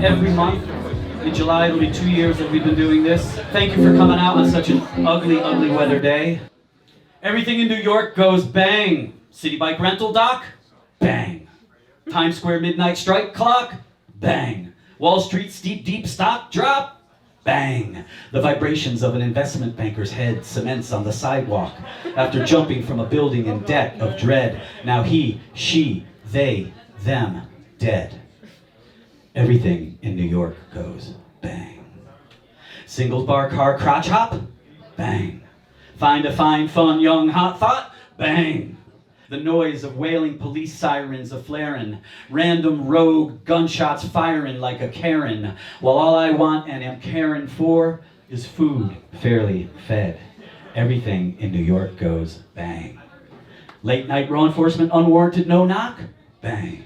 every month. In July, it'll be 2 years that we've been doing this. Thank you for coming out on such an ugly, ugly weather day. Everything in New York goes bang. City bike rental dock, bang. Times Square midnight strike clock, bang. Wall Street steep deep stock drop, bang. The vibrations of an investment banker's head cements on the sidewalk after jumping from a building in debt of dread. Now he, she, they, them, dead. Everything in New York goes bang. Singles bar car crotch hop, bang. Find a fine, fun, young, hot thought, bang. The noise of wailing police sirens a-flaring, random rogue gunshots firing like a Karen, while all I want and am caring for is food fairly fed. Everything in New York goes bang. Late night law enforcement, unwarranted no knock, bang.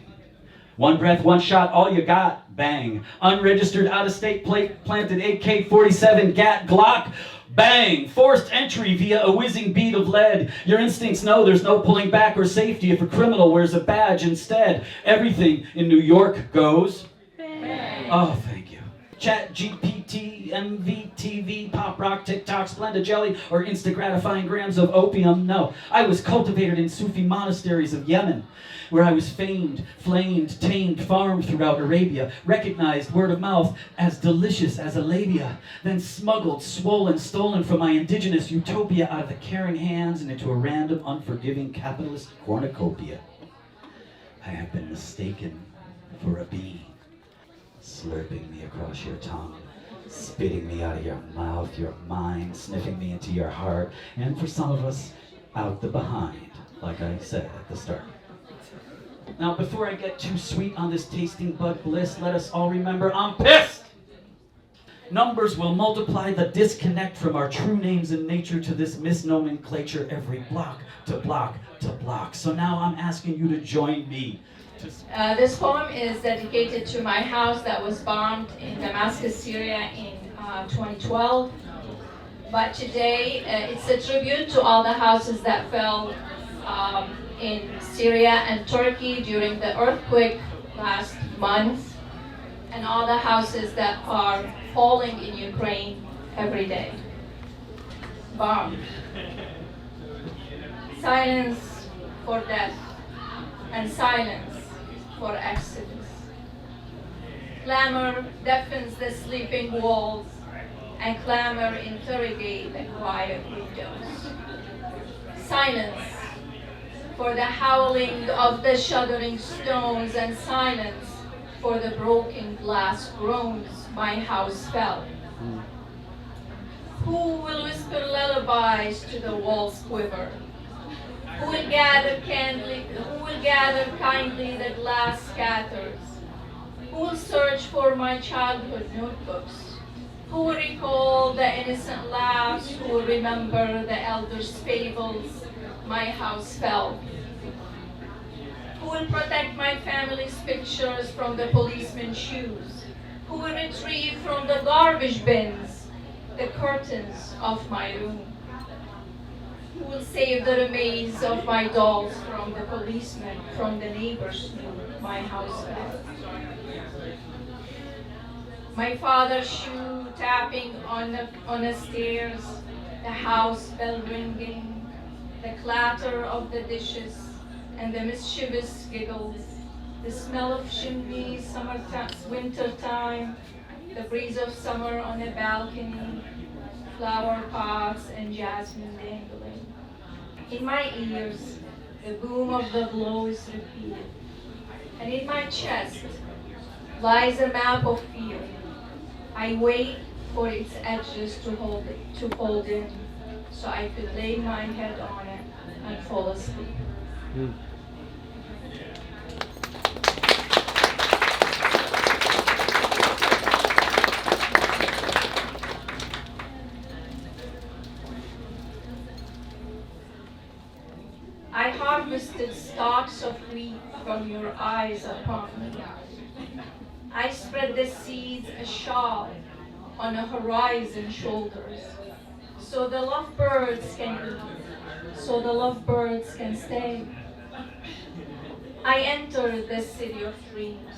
One breath, one shot, all you got, bang. Unregistered out-of-state plate, planted AK-47 Gat Glock, bang. Forced entry via a whizzing bead of lead. Your instincts know there's no pulling back or safety if a criminal wears a badge instead. Everything in New York goes bang. Oh, thank you. Chat, GPT, MVTV, pop rock, TikTok, Splenda jelly, or insta-gratifying grams of opium. No, I was cultivated in Sufi monasteries of Yemen, where I was famed, flamed, tamed, farmed throughout Arabia, recognized word of mouth as delicious as a labia, then smuggled, swollen, stolen from my indigenous utopia out of the caring hands and into a random, unforgiving capitalist cornucopia. I have been mistaken for a bean, slurping me across your tongue, spitting me out of your mouth, your mind, sniffing me into your heart, and for some of us, out the behind, like I said at the start. Now, before I get too sweet on this tasting bud bliss, let us all remember I'm pissed! Numbers will multiply the disconnect from our true names in nature to this misnomenclature every block to block to block. So now I'm asking you to join me. This poem is dedicated to my house that was bombed in Damascus, Syria in 2012. But today it's a tribute to all the houses that fell in Syria and Turkey during the earthquake last month, and all the houses that are falling in Ukraine every day. Bombed. Silence for death, and silence for exodus. Clamor deafens the sleeping walls, and clamor interrogate the quiet windows. Silence for the howling of the shuddering stones, and silence for the broken glass groans my house fell. Who will whisper lullabies to the walls quiver? Who will gather kindly the glass scatters? Who will search for my childhood notebooks? Who will recall the innocent laughs? Who will remember the elders' fables? My house fell. Who will protect my family's pictures from the policeman's shoes? Who will retrieve from the garbage bins the curtains of my room? Who will save the remains of my dolls from the policeman, from the neighbor's room? My house fell. My father's shoe tapping on the stairs, the house bell ringing, the clatter of the dishes, and the mischievous giggles, the smell of chimneys, winter time, the breeze of summer on a balcony, flower pots and jasmine dangling. In my ears, the boom of the blow is repeated, and in my chest lies a map of fear. I wait for its edges to hold in, so I could lay my head on it and fall asleep. I harvested stalks of wheat from your eyes upon me. I spread the seeds a shawl on a horizon shoulders, so the lovebirds can eat, so the lovebirds can stay. I entered the city of dreams,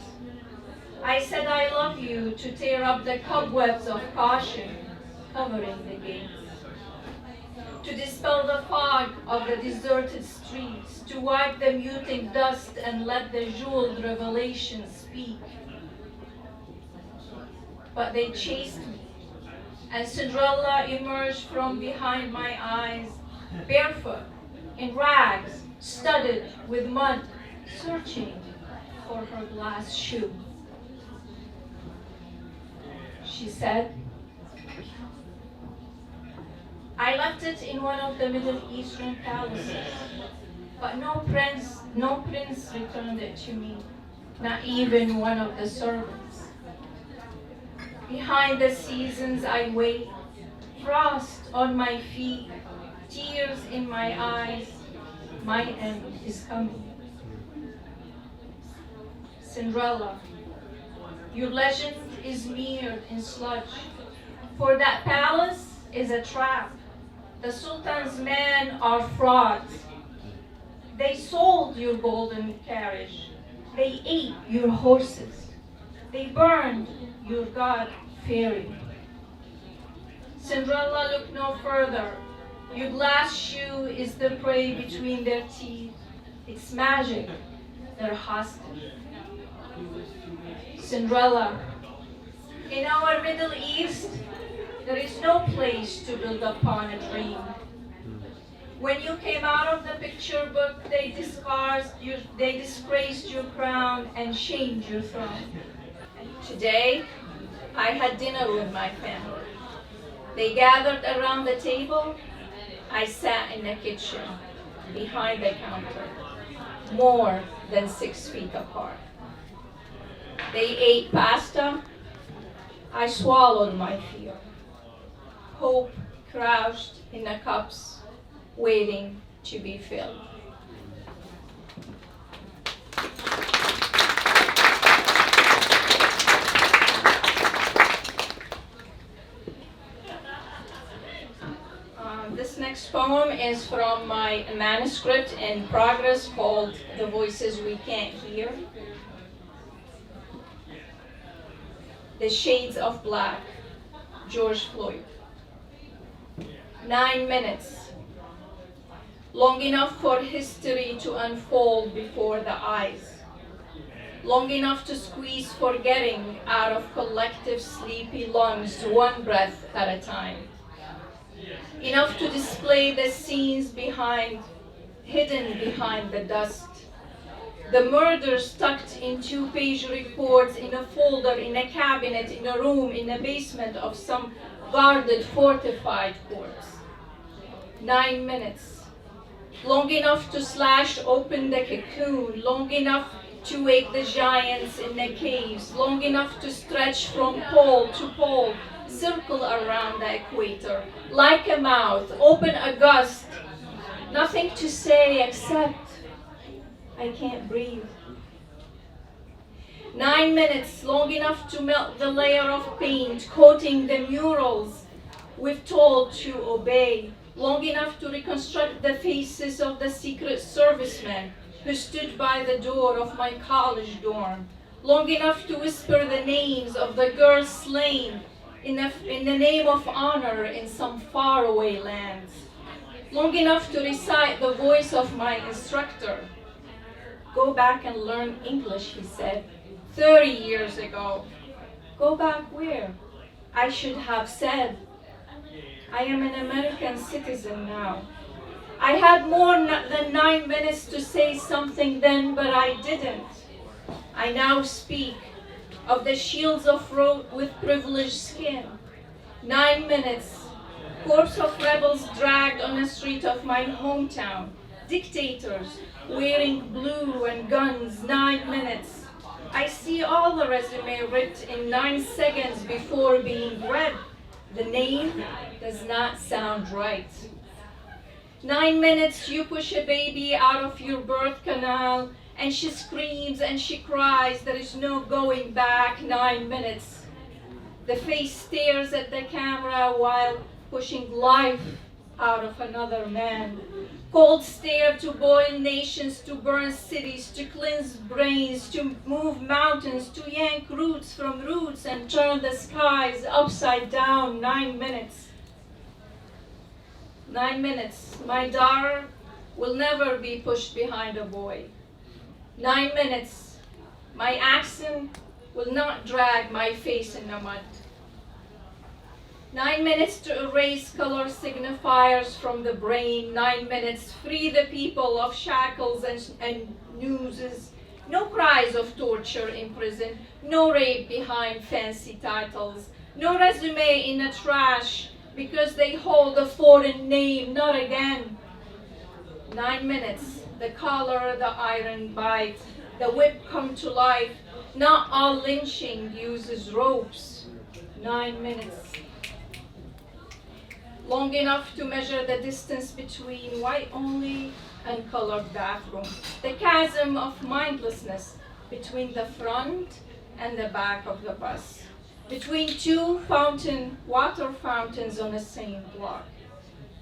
I said I love you to tear up the cobwebs of caution covering the gates, to dispel the fog of the deserted streets, to wipe the muting dust and let the jeweled revelation speak. But they chased me, and Cinderella emerged from behind my eyes, barefoot, in rags, studded with mud, searching for her glass shoe. She said, I left it in one of the Middle Eastern palaces, but no prince returned it to me, not even one of the servants. Behind the seasons I wait, frost on my feet, tears in my eyes, my end is coming. Cinderella, your legend is mirrored in sludge, for that palace is a trap. The Sultan's men are frauds. They sold your golden carriage. They ate your horses. They burned your god fairy. Cinderella, look no further. Your glass shoe is the prey between their teeth. It's magic, their hostage. Cinderella, in our Middle East, there is no place to build upon a dream. When you came out of the picture book, they disgraced your crown and shamed your throne. Today, I had dinner with my family. They gathered around the table. I sat in the kitchen, behind the counter, more than 6 feet apart. They ate pasta. I swallowed my fear. Hope crouched in the cups, waiting to be filled. This next poem is from my manuscript in progress called The Voices We Can't Hear. The Shades of Black, George Floyd. 9 minutes, long enough for history to unfold before the eyes, long enough to squeeze forgetting out of collective sleepy lungs one breath at a time, enough to display the scenes hidden behind the dust, the murders tucked in 2-page reports in a folder, in a cabinet, in a room, in a basement of some guarded, fortified courts. 9 minutes, long enough to slash open the cocoon, long enough to wake the giants in the caves, long enough to stretch from pole to pole, circle around the equator, like a mouth, open a gust, nothing to say except, I can't breathe. 9 minutes, long enough to melt the layer of paint, coating the murals we've told to obey, long enough to reconstruct the faces of the Secret Servicemen who stood by the door of my college dorm, long enough to whisper the names of the girls slain in the name of honor in some faraway lands, long enough to recite the voice of my instructor. Go back and learn English, he said, 30 years ago. Go back where? I should have said, I am an American citizen now. I had more than 9 minutes to say something then, but I didn't. I now speak of the shields of road with privileged skin. 9 minutes, corpse of rebels dragged on the street of my hometown. Dictators wearing blue and guns. 9 minutes. I see all the resume written in 9 seconds before being read. The name does not sound right. 9 minutes, you push a baby out of your birth canal and she screams and she cries, there is no going back. 9 minutes. The face stares at the camera while pushing life out of another man. Cold stare to boil nations, to burn cities, to cleanse brains, to move mountains, to yank roots from roots and turn the skies upside down. 9 minutes. 9 minutes. My daughter will never be pushed behind a boy. 9 minutes. My accent will not drag my face in the mud. 9 minutes to erase color signifiers from the brain. 9 minutes, free the people of shackles and nooses. No cries of torture in prison. No rape behind fancy titles. No resume in the trash because they hold a foreign name. Not again. 9 minutes, the collar, the iron bite, the whip come to life. Not all lynching uses ropes. 9 minutes. Long enough to measure the distance between white only and colored bathroom. The chasm of mindlessness between the front and the back of the bus. Between two water fountains on the same block.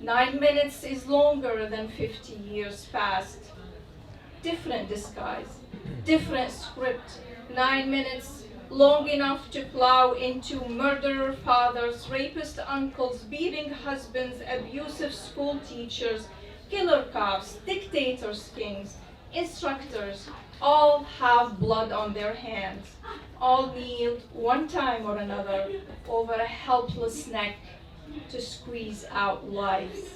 9 minutes is longer than 50 years past. Different disguise, different script. 9 minutes, long enough to plow into murderer fathers, rapist uncles, beating husbands, abusive school teachers, killer cops, dictators, kings, instructors, all have blood on their hands. All kneeled one time or another over a helpless neck to squeeze out lives.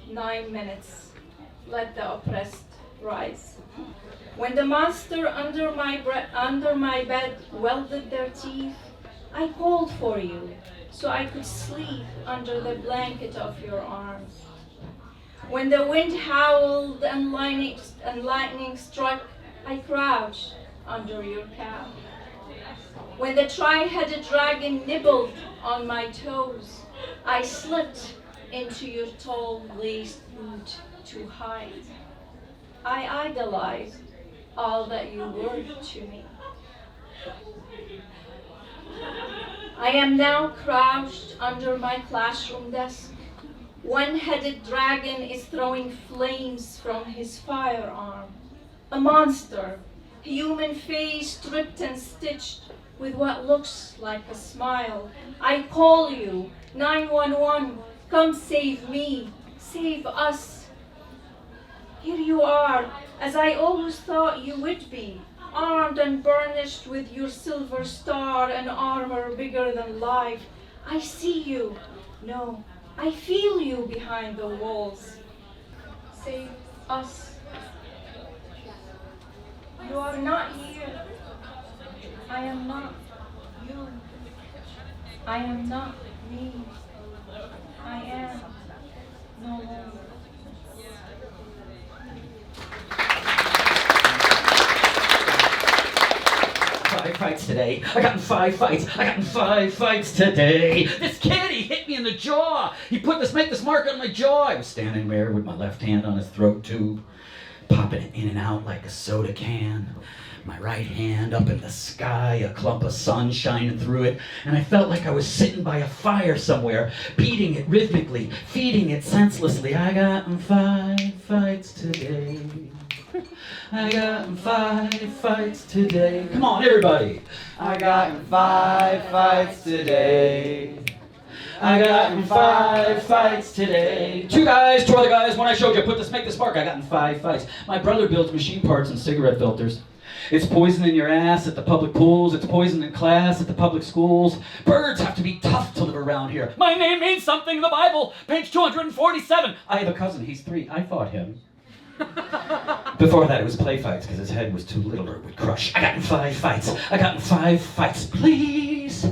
9 minutes, let the oppressed rise. When the monster under my bed welded their teeth, I called for you so I could sleep under the blanket of your arms. When the wind howled and lightning struck, I crouched under your cap. When the tri-headed dragon nibbled on my toes, I slipped into your tall laced boot to hide. I idolized all that you were to me. I am now crouched under my classroom desk. One-headed dragon is throwing flames from his firearm. A monster, human face stripped and stitched with what looks like a smile. I call you, 911, come save me, save us. Here you are, as I always thought you would be, armed and burnished with your silver star and armor bigger than life. I see you. No, I feel you behind the walls. Save us. You are not here. I am not you. I am not me. I am no longer. 5 fights today. I got in 5 fights. I got in 5 fights today. This kid, he hit me in the jaw. He make this mark on my jaw. I was standing there with my left hand on his throat tube, popping it in and out like a soda can. My right hand up in the sky, a clump of sun shining through it, and I felt like I was sitting by a fire somewhere, beating it rhythmically, feeding it senselessly. I got in 5 fights today. I got in 5 fights today. Come on, everybody. I got in 5 fights today. I got in 5 fights today. 2 guys, 2 other guys. When I showed you, make this mark. I got in 5 fights. My brother builds machine parts and cigarette filters. It's poison in your ass at the public pools. It's poison in class at the public schools. Birds have to be tough to live around here. My name means something in the Bible. Page 247. I have a cousin. He's 3. I fought him. Before that, it was play fights because his head was too little or it would crush. I got in 5 fights. I got in 5 fights. Please,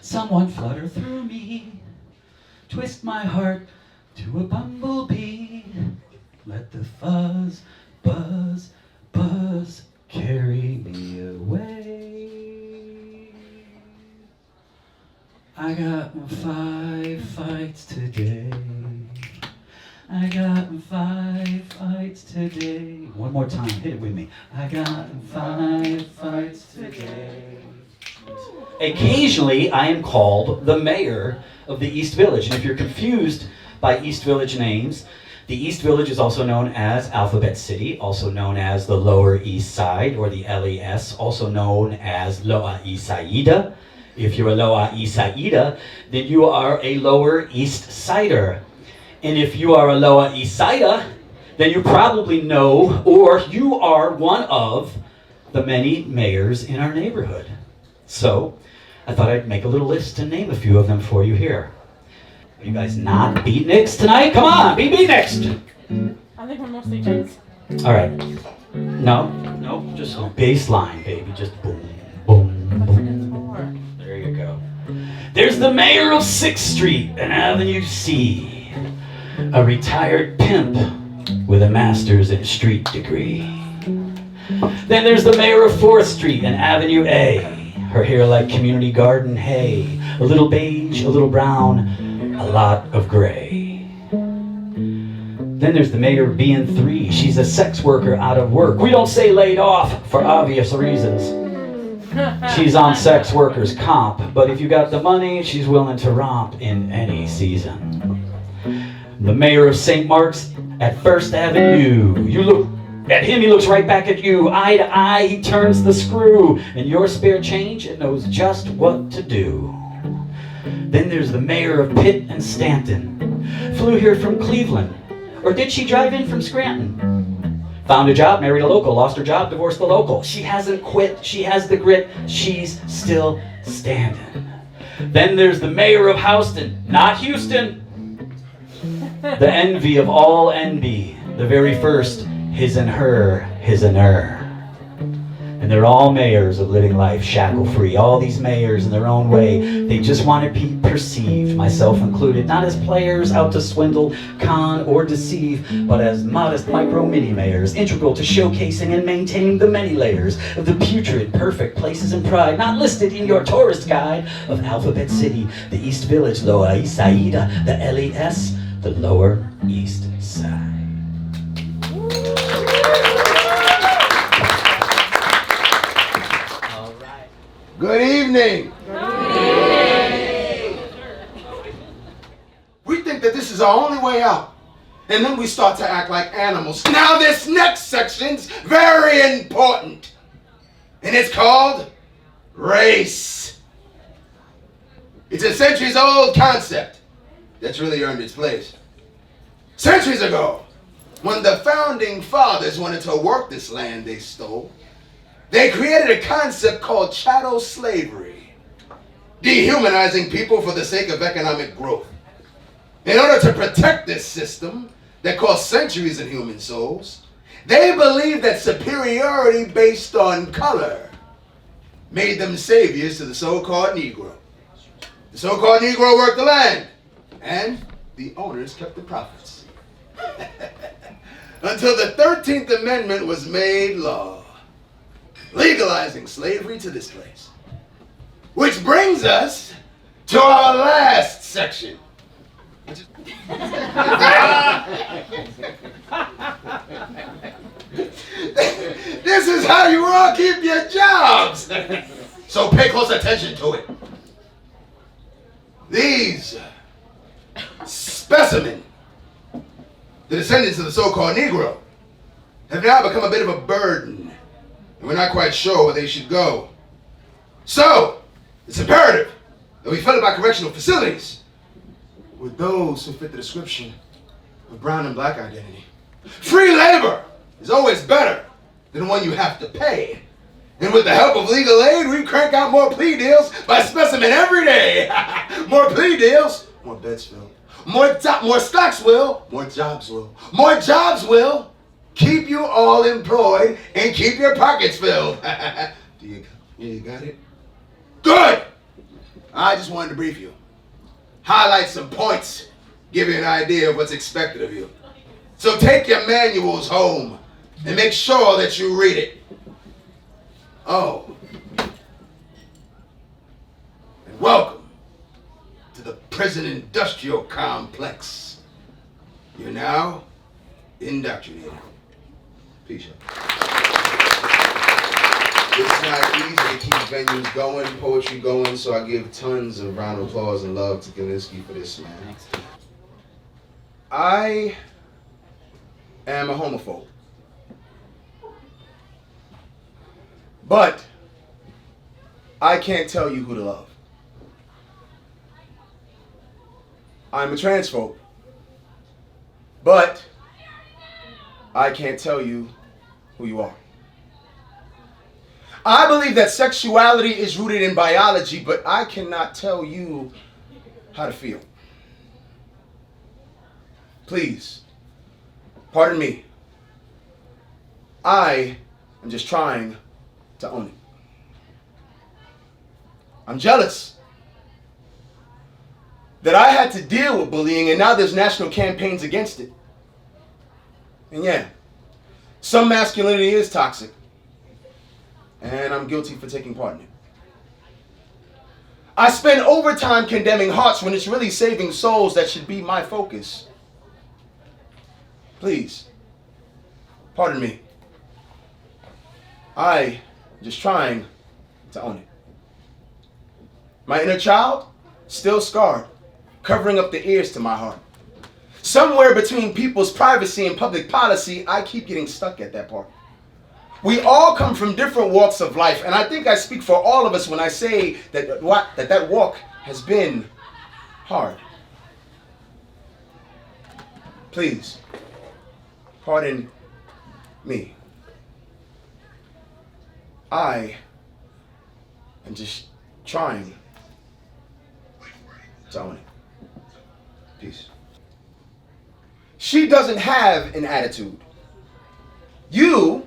someone flutter through me. Twist my heart to a bumblebee. Let the fuzz, buzz, buzz carry me away. I got in 5 fights today. I got in 5 fights today. One more time, hit it with me. I got in 5 fights today. Occasionally, I am called the mayor of the East Village. And if you're confused by East Village names, The East Village is also known as Alphabet City, also known as the Lower East Side, or the LES, also known as Lower East Sider. If you're a Lower East Sider, then you are a Lower East Sider. And if you are a Lower East Sider, then you probably know, or you are one of the many mayors in our neighborhood. So, I thought I'd make a little list and name a few of them for you here. Are you guys not beatniks tonight? Come on, be beatniks! I think we're mostly Jess. All right. No, just bass line, baby. Just boom, boom, boom. There you go. There's the mayor of 6th Street and Avenue C, a retired pimp with a master's in street degree. Then there's the mayor of 4th Street and Avenue A, her hair like community garden hay, a little beige, a little brown, a lot of gray. Then there's the mayor of B&3. She's a sex worker out of work. We don't say laid off for obvious reasons. She's on sex workers comp, but if you got the money, she's willing to romp in any season. The mayor of St. Mark's at 1st Avenue. You look at him, he looks right back at you. Eye to eye, he turns the screw. And your spare change, it knows just what to do. Then there's the mayor of Pitt and Stanton. Flew here from Cleveland. Or did she drive in from Scranton? Found a job, married a local, lost her job, divorced the local. She hasn't quit, she has the grit, she's still standing. Then there's the mayor of Houston, not Houston. The envy of all envy, the very first his and her, his and her. And they're all mayors of living life shackle-free. All these mayors in their own way, they just want to be perceived, myself included, not as players out to swindle, con, or deceive, but as modest micro-mini mayors, integral to showcasing and maintaining the many layers of the putrid, perfect places and pride, not listed in your tourist guide of Alphabet City, the East Village, Lower East Saida, the LES, the Lower East Side. Good evening. We think that this is our only way out, and then we start to act like animals. Now this next section's very important, and it's called race. It's a centuries-old concept that's really earned its place. Centuries ago, when the founding fathers wanted to work this land they stole, they created a concept called chattel slavery, dehumanizing people for the sake of economic growth. In order to protect this system that cost centuries in human souls, they believed that superiority based on color made them saviors to the so-called Negro. The so-called Negro worked the land, and the owners kept the profits. Until the 13th Amendment was made law, legalizing slavery to this place. Which brings us to our last section. This is how you all keep your jobs. So pay close attention to it. These specimen, the descendants of the so-called Negro, have now become a bit of a burden, and we're not quite sure where they should go. So, it's imperative that we fill up our correctional facilities with those who fit the description of brown and black identity. Free labor is always better than one you have to pay. And with the help of legal aid, we crank out more plea deals by specimen every day. More plea deals, more beds filled. More stocks will, more jobs will. More jobs will keep you all employed and keep your pockets filled. You got it? Good! I just wanted to brief you. Highlight some points, give you an idea of what's expected of you. So take your manuals home and make sure that you read it. Oh. And welcome to the prison industrial complex. You're now indoctrinated. Peace out. It's not easy to keep venues going, poetry going, so I give tons of round of applause and love to Galinsky for this, man. I am a homophobe. But I can't tell you who to love. I'm a transphobe. But I can't tell you who you are. I believe that sexuality is rooted in biology, but I cannot tell you how to feel. Please, pardon me. I am just trying to own it. I'm jealous that I had to deal with bullying and now there's national campaigns against it. And yeah, some masculinity is toxic. And I'm guilty for taking part in it. I spend overtime condemning hearts when it's really saving souls that should be my focus. Please, pardon me. I'm just trying to own it. My inner child, still scarred, covering up the ears to my heart. Somewhere between people's privacy and public policy, I keep getting stuck at that part. We all come from different walks of life, and I think I speak for all of us when I say that walk has been hard. Please, pardon me. I am just trying to own it. Peace. She doesn't have an attitude. You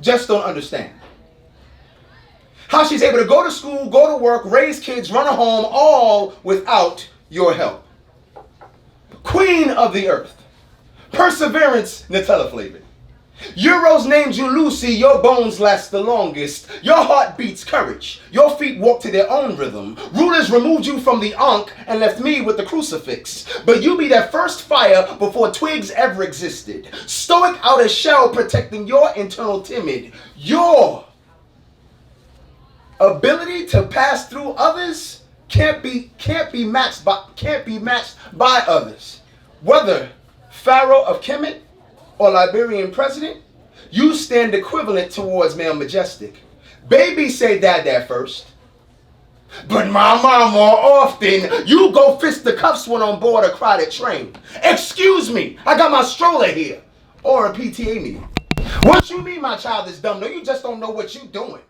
just don't understand how she's able to go to school, go to work, raise kids, run a home, all without your help. Queen of the earth, perseverance, Nutella flavored. Euros named you Lucy, your bones last the longest. Your heart beats courage, your feet walk to their own rhythm. Rulers removed you from the Ankh and left me with the crucifix. But you be that first fire before twigs ever existed. Stoic outer shell protecting your internal timid. Your ability to pass through others can't be matched by others. Whether Pharaoh of Kemet or Liberian president, you stand equivalent towards male majestic. Babies say dad first, but mama more often. You go fist the cuffs when on board a crowded train. Excuse me, I got my stroller here. Or a PTA meeting. What you mean my child is dumb? No, you just don't know what you doing.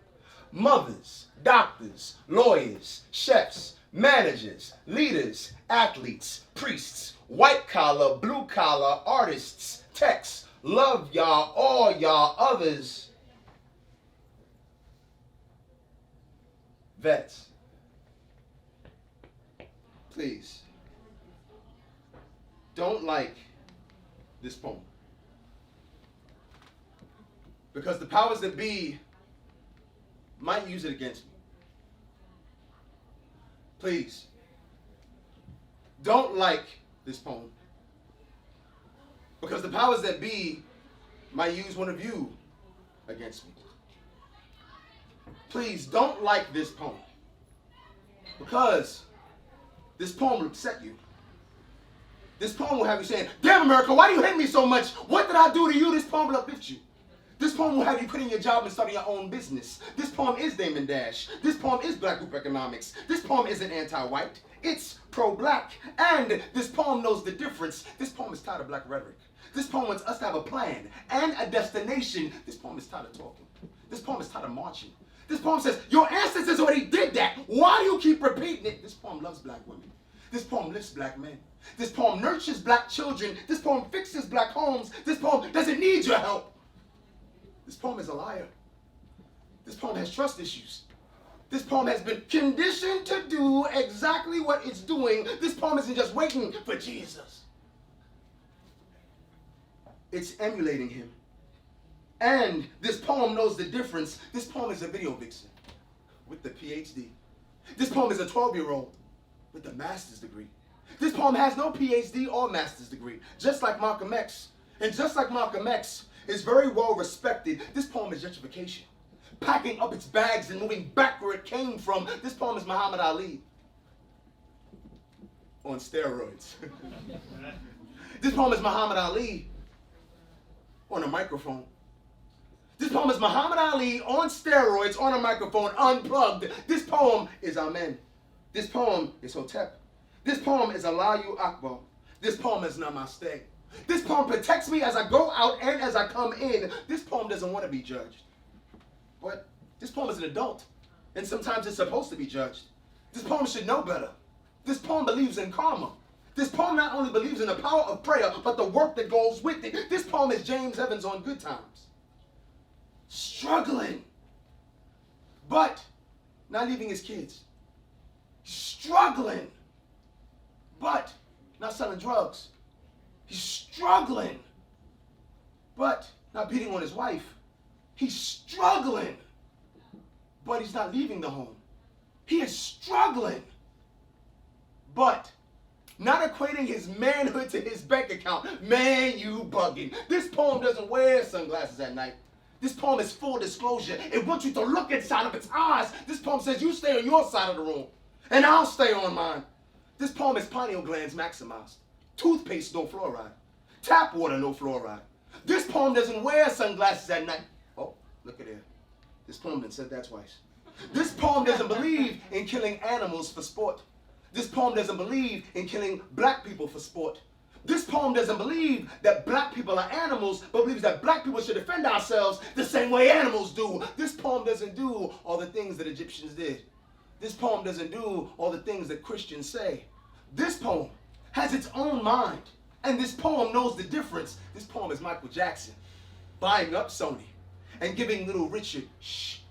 Mothers, doctors, lawyers, chefs, managers, leaders, athletes, priests, white collar, blue collar, artists, techs, love y'all, all y'all others. Vets, please, don't like this poem. Because the powers that be might use it against me. Please, don't like this poem. Because the powers that be might use one of you against me. Please don't like this poem. Because this poem will upset you. This poem will have you saying, damn America, why do you hate me so much? What did I do to you? This poem will uplift you. This poem will have you quitting your job and starting your own business. This poem is Damon Dash. This poem is Black Group Economics. This poem isn't anti-white. It's pro-black. And this poem knows the difference. This poem is tired of black rhetoric. This poem wants us to have a plan and a destination. This poem is tired of talking. This poem is tired of marching. This poem says, your ancestors already did that. Why do you keep repeating it? This poem loves black women. This poem lifts black men. This poem nurtures black children. This poem fixes black homes. This poem doesn't need your help. This poem is a liar. This poem has trust issues. This poem has been conditioned to do exactly what it's doing. This poem isn't just waiting for Jesus. It's emulating him. And this poem knows the difference. This poem is a video vixen with the PhD. This poem is a 12-year-old with a master's degree. This poem has no PhD or master's degree, just like Malcolm X. And just like Malcolm X is very well respected, this poem is gentrification. Packing up its bags and moving back where it came from. This poem is Muhammad Ali on steroids. This poem is Muhammad Ali on a microphone. This poem is Muhammad Ali on steroids on a microphone, unplugged. This poem is Amen. This poem is Hotep. This poem is Allahu Akbar. This poem is Namaste. This poem protects me as I go out and as I come in. This poem doesn't want to be judged. But this poem is an adult, and sometimes it's supposed to be judged. This poem should know better. This poem believes in karma. This poem not only believes in the power of prayer, but the work that goes with it. This poem is James Evans on Good Times. Struggling, but not leaving his kids. Struggling, but not selling drugs. He's struggling, but not beating on his wife. He's struggling, but he's not leaving the home. He is struggling, but not equating his manhood to his bank account. Man, you bugging. This poem doesn't wear sunglasses at night. This poem is full disclosure. It wants you to look inside of its eyes. This poem says you stay on your side of the room, and I'll stay on mine. This poem is pineal glands maximized. Toothpaste, no fluoride. Tap water, no fluoride. This poem doesn't wear sunglasses at night. Oh, look at there. This poem done said that twice. This poem doesn't believe in killing animals for sport. This poem doesn't believe in killing black people for sport. This poem doesn't believe that black people are animals, but believes that black people should defend ourselves the same way animals do. This poem doesn't do all the things that Egyptians did. This poem doesn't do all the things that Christians say. This poem has its own mind, and this poem knows the difference. This poem is Michael Jackson buying up Sony and giving Little Richard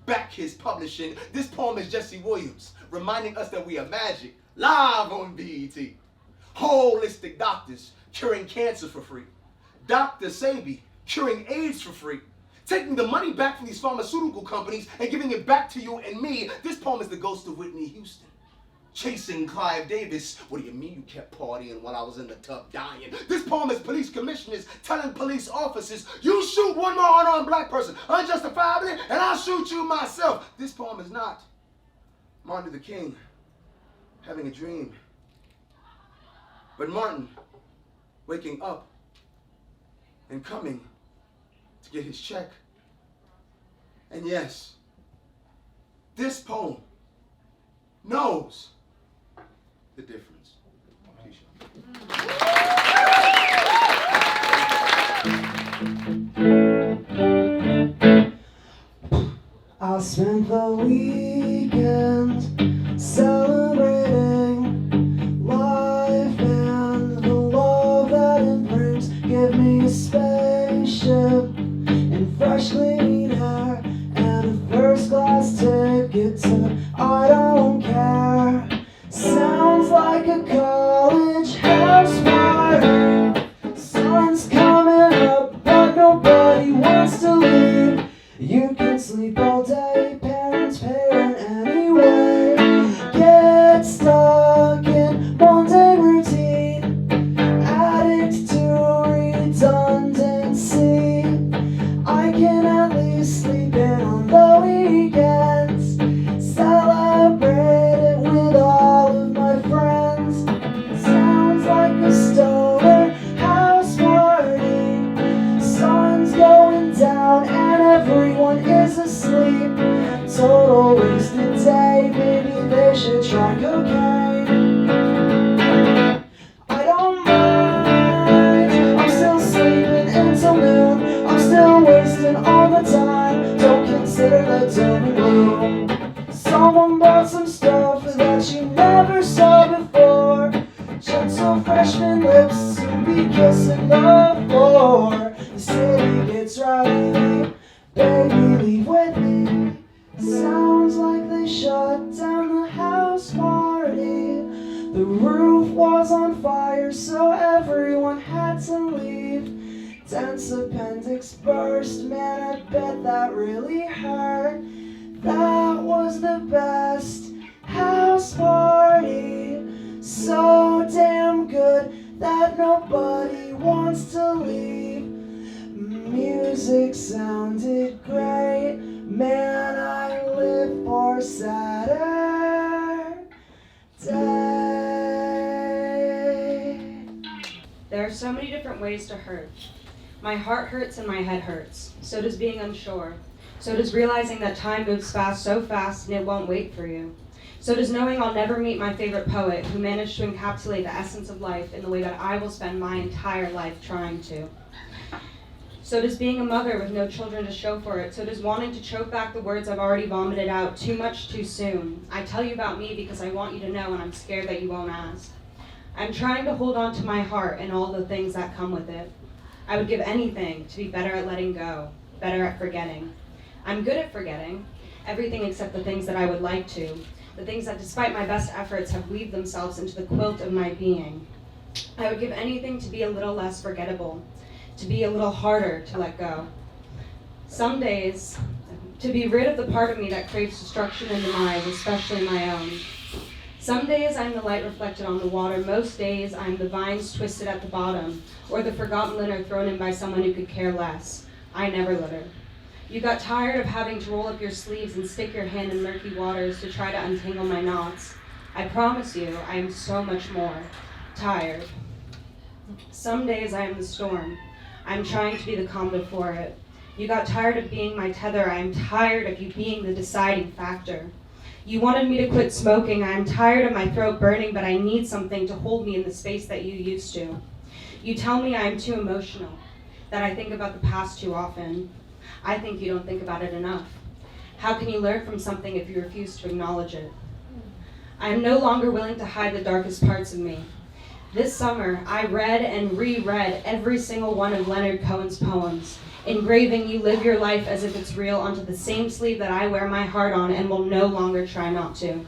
back his publishing. This poem is Jesse Williams reminding us that we are magic, live on BET. Holistic doctors curing cancer for free. Dr. Sebi curing AIDS for free. Taking the money back from these pharmaceutical companies and giving it back to you and me. This poem is the ghost of Whitney Houston. Chasing Clive Davis. What do you mean you kept partying while I was in the tub dying? This poem is police commissioners telling police officers, you shoot one more unarmed black person unjustifiably and I'll shoot you myself. This poem is not Martin Luther King having a dream, but Martin waking up and coming to get his check. And yes, this poem knows the difference. I spent the weekend celebrating life and the love that it brings. Give me a spaceship and fresh clean air and a first class ticket to I don't care. Sounds like a college house party. Sun's coming up but nobody wants to leave. You can sleep all day, parents pay rent anyway. Get stuck in mundane routine, addict to redundancy. I can at least sleep in on the weekends, celebrate it with all of my friends. Sounds like a stoner house party. Sun's going down and everyone is asleep. Total wasted day, maybe they should try cocaine. I don't mind, I'm still sleeping until noon. I'm still wasting all the time, don't consider the doom and gloom. Someone bought some stuff that you never saw before. Gentle freshman lips soon be kissing the floor. The city gets rowdy, baby leave with me. Sounds like they shut down the house party. The roof was on fire so everyone had to leave. Dense appendix burst, man I bet that really hurt. That was the best house party. So damn good that nobody wants to leave. Music sounded great, man I live for Saturday. There are so many different ways to hurt. My heart hurts and my head hurts. So does being unsure. So does realizing that time moves fast, so fast, and it won't wait for you. So does knowing I'll never meet my favorite poet who managed to encapsulate the essence of life in the way that I will spend my entire life trying to. So does being a mother with no children to show for it. So does wanting to choke back the words I've already vomited out too much too soon. I tell you about me because I want you to know, and I'm scared that you won't ask. I'm trying to hold on to my heart and all the things that come with it. I would give anything to be better at letting go, better at forgetting. I'm good at forgetting, everything except the things that I would like to, the things that despite my best efforts have weaved themselves into the quilt of my being. I would give anything to be a little less forgettable, to be a little harder to let go. Some days, to be rid of the part of me that craves destruction and demise, especially my own. Some days I'm the light reflected on the water, most days I'm the vines twisted at the bottom, or the forgotten litter thrown in by someone who could care less. I never litter. You got tired of having to roll up your sleeves and stick your hand in murky waters to try to untangle my knots. I promise you, I am so much more tired. Some days I am the storm. I'm trying to be the calm before it. You got tired of being my tether. I am tired of you being the deciding factor. You wanted me to quit smoking. I am tired of my throat burning, but I need something to hold me in the space that you used to. You tell me I am too emotional, that I think about the past too often. I think you don't think about it enough. How can you learn from something if you refuse to acknowledge it? I am no longer willing to hide the darkest parts of me. This summer, I read and reread every single one of Leonard Cohen's poems, engraving "You live your life as if it's real" onto the same sleeve that I wear my heart on and will no longer try not to.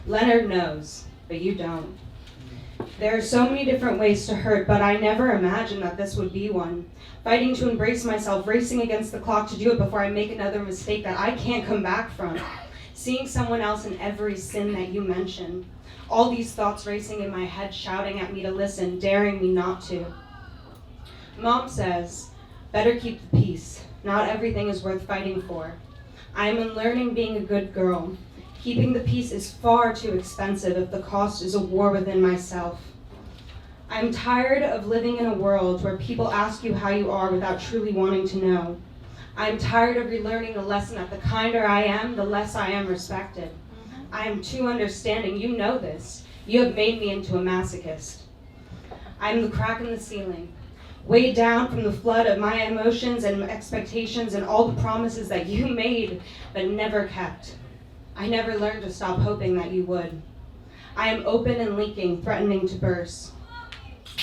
Leonard knows, but you don't. There are so many different ways to hurt, but I never imagined that this would be one. Fighting to embrace myself, racing against the clock to do it before I make another mistake that I can't come back from. Seeing someone else in every sin that you mentioned. All these thoughts racing in my head, shouting at me to listen, daring me not to. Mom says, better keep the peace. Not everything is worth fighting for. I am unlearning being a good girl. Keeping the peace is far too expensive if the cost is a war within myself. I'm tired of living in a world where people ask you how you are without truly wanting to know. I'm tired of relearning the lesson that the kinder I am, the less I am respected. I am too understanding. You know this. You have made me into a masochist. I am the crack in the ceiling, weighed down from the flood of my emotions and expectations and all the promises that you made but never kept. I never learned to stop hoping that you would. I am open and leaking, threatening to burst.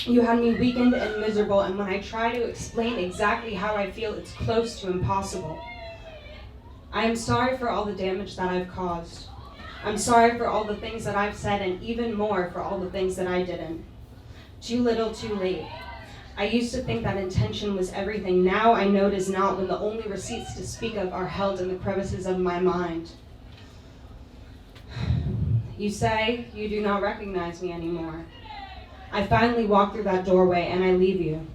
You had me weakened and miserable, and when I try to explain exactly how I feel, it's close to impossible. I am sorry for all the damage that I've caused. I'm sorry for all the things that I've said, and even more for all the things that I didn't. Too little, too late. I used to think that intention was everything. Now I know it is not, when the only receipts to speak of are held in the crevices of my mind. You say you do not recognize me anymore. I finally walk through that doorway and I leave you.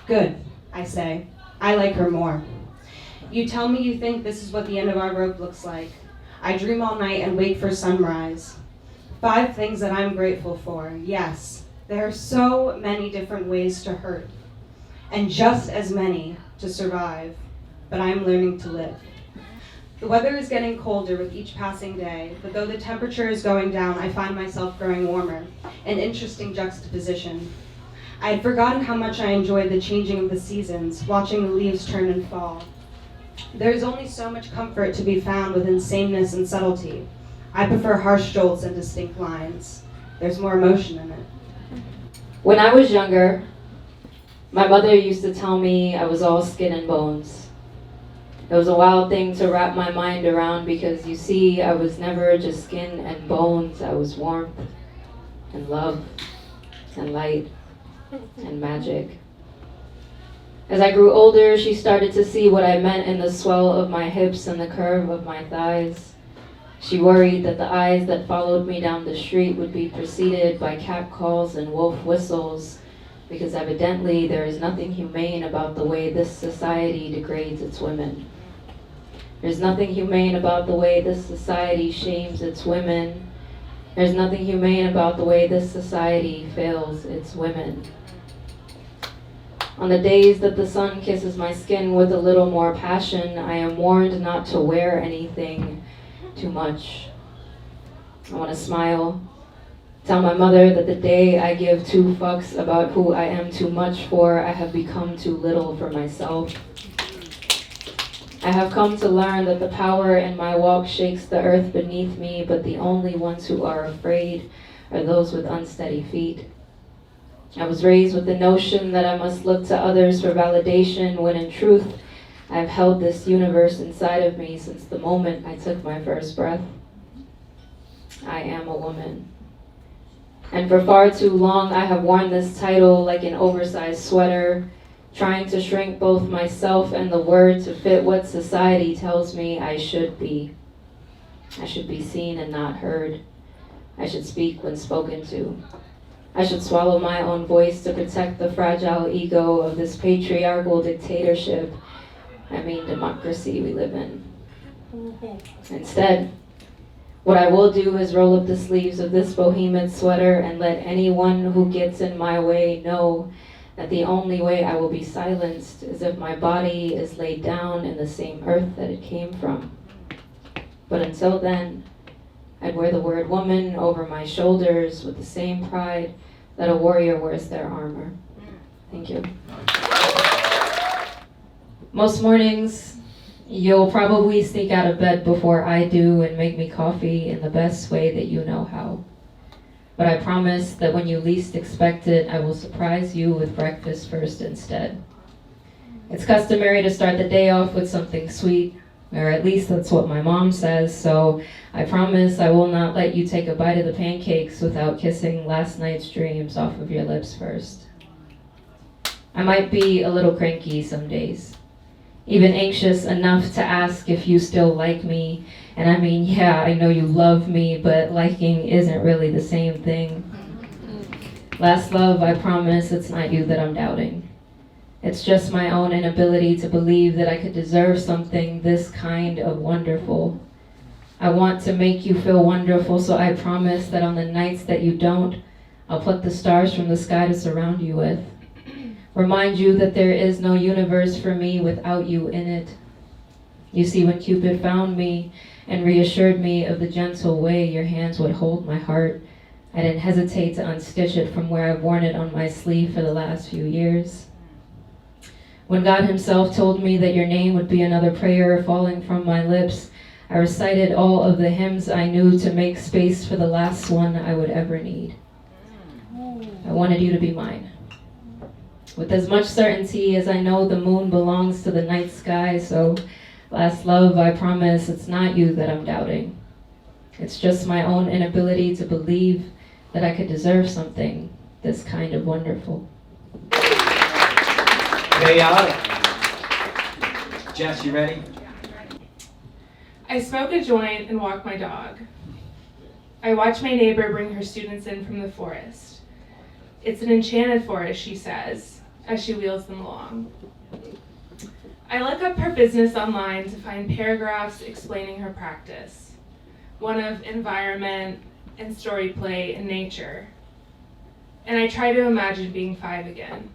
Good, I say. I like her more. You tell me you think this is what the end of our rope looks like. I dream all night and wait for sunrise. 5 things that I'm grateful for. Yes, there are so many different ways to hurt, and just as many to survive, but I'm learning to live. The weather is getting colder with each passing day, but though the temperature is going down, I find myself growing warmer, an interesting juxtaposition. I had forgotten how much I enjoyed the changing of the seasons, watching the leaves turn and fall. There is only so much comfort to be found within sameness and subtlety. I prefer harsh jolts and distinct lines. There's more emotion in it. When I was younger, my mother used to tell me I was all skin and bones. It was a wild thing to wrap my mind around because, you see, I was never just skin and bones. I was warmth and love and light and magic. As I grew older, she started to see what I meant in the swell of my hips and the curve of my thighs. She worried that the eyes that followed me down the street would be preceded by catcalls and wolf whistles, because evidently there is nothing humane about the way this society degrades its women. There's nothing humane about the way this society shames its women. There's nothing humane about the way this society fails its women. On the days that the sun kisses my skin with a little more passion, I am warned not to wear anything too much. I want to smile, tell my mother that the day I give 2 fucks about who I am too much for, I have become too little for myself. I have come to learn that the power in my walk shakes the earth beneath me, but the only ones who are afraid are those with unsteady feet. I was raised with the notion that I must look to others for validation, when in truth, I have held this universe inside of me since the moment I took my first breath. I am a woman. And for far too long, I have worn this title like an oversized sweater, trying to shrink both myself and the word to fit what society tells me I should be. I should be seen and not heard. I should speak when spoken to. I should swallow my own voice to protect the fragile ego of this patriarchal dictatorship, I mean democracy, we live in. Instead, what I will do is roll up the sleeves of this behemoth sweater and let anyone who gets in my way know that the only way I will be silenced is if my body is laid down in the same earth that it came from. But until then, I'd wear the word woman over my shoulders with the same pride that a warrior wears their armor. Thank you. Most mornings, you'll probably sneak out of bed before I do and make me coffee in the best way that you know how. But I promise that when you least expect it, I will surprise you with breakfast first instead. It's customary to start the day off with something sweet, or at least that's what my mom says, so I promise I will not let you take a bite of the pancakes without kissing last night's dreams off of your lips first. I might be a little cranky some days, even anxious enough to ask if you still like me. And I mean, yeah, I know you love me, but liking isn't really the same thing. Last love, I promise it's not you that I'm doubting. It's just my own inability to believe that I could deserve something this kind of wonderful. I want to make you feel wonderful, so I promise that on the nights that you don't, I'll pluck the stars from the sky to surround you with. Remind you that there is no universe for me without you in it. You see, when Cupid found me and reassured me of the gentle way your hands would hold my heart, I didn't hesitate to unstitch it from where I've worn it on my sleeve for the last few years. When God himself told me that your name would be another prayer falling from my lips, I recited all of the hymns I knew to make space for the last one I would ever need. I wanted you to be mine. With as much certainty as I know the moon belongs to the night sky, so last love, I promise it's not you that I'm doubting. It's just my own inability to believe that I could deserve something this kind of wonderful. Chaotic. Jess, you ready? I smoke a joint and walk my dog. I watch my neighbor bring her students in from the forest. It's an enchanted forest, she says, as she wheels them along. I look up her business online to find paragraphs explaining her practice, one of environment and story play and nature. And I try to imagine being 5 again.